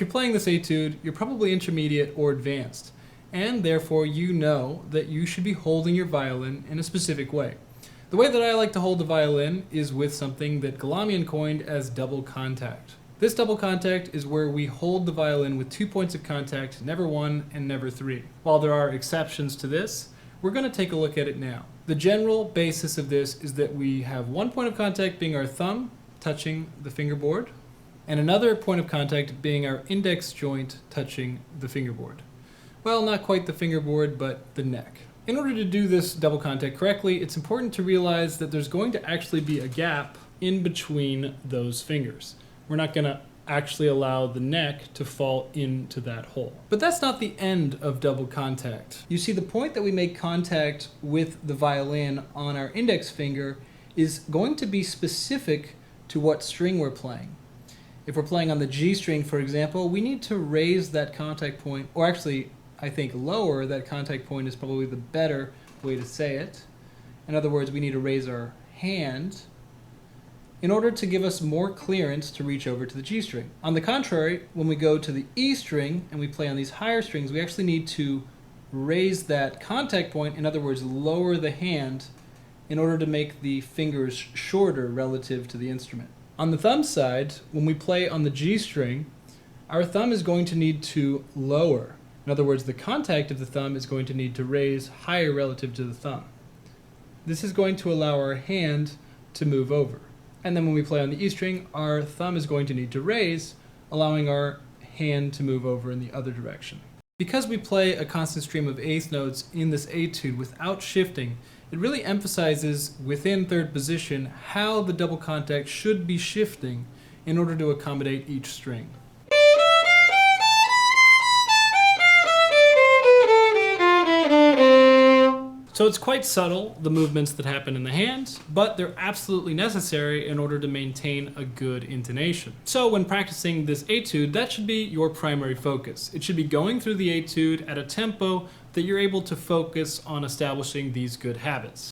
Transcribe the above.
If you're playing this etude, you're probably intermediate or advanced, and therefore you know that you should be holding your violin in a specific way. The way that I like to hold the violin is with something that Galamian coined as double contact. This double contact is where we hold the violin with 2 points of contact, never 1 and never 3. While there are exceptions to this, we're going to take a look at it now. The general basis of this is that we have 1 point of contact being our thumb touching the fingerboard, and another point of contact being our index joint touching the fingerboard. Well, not quite the fingerboard, but the neck. In order to do this double contact correctly, it's important to realize that there's going to actually be a gap in between those fingers. We're not going to actually allow the neck to fall into that hole. But that's not the end of double contact. You see, the point that we make contact with the violin on our index finger is going to be specific to what string we're playing. If we're playing on the G string, for example, we need to raise that contact point, or actually, I think lower that contact point is probably the better way to say it. In other words, we need to raise our hand in order to give us more clearance to reach over to the G string. On the contrary, when we go to the E string and we play on these higher strings, we actually need to raise that contact point, in other words, lower the hand in order to make the fingers shorter relative to the instrument. On the thumb side, when we play on the G string, our thumb is going to need to lower. In other words, the contact of the thumb is going to need to raise higher relative to the thumb. This is going to allow our hand to move over. And then when we play on the E string, our thumb is going to need to raise, allowing our hand to move over in the other direction. Because we play a constant stream of eighth notes in this etude without shifting, it really emphasizes within third position how the double contact should be shifting in order to accommodate each string. So it's quite subtle, the movements that happen in the hands, but they're absolutely necessary in order to maintain a good intonation. So when practicing this etude, that should be your primary focus. It should be going through the etude at a tempo that you're able to focus on establishing these good habits.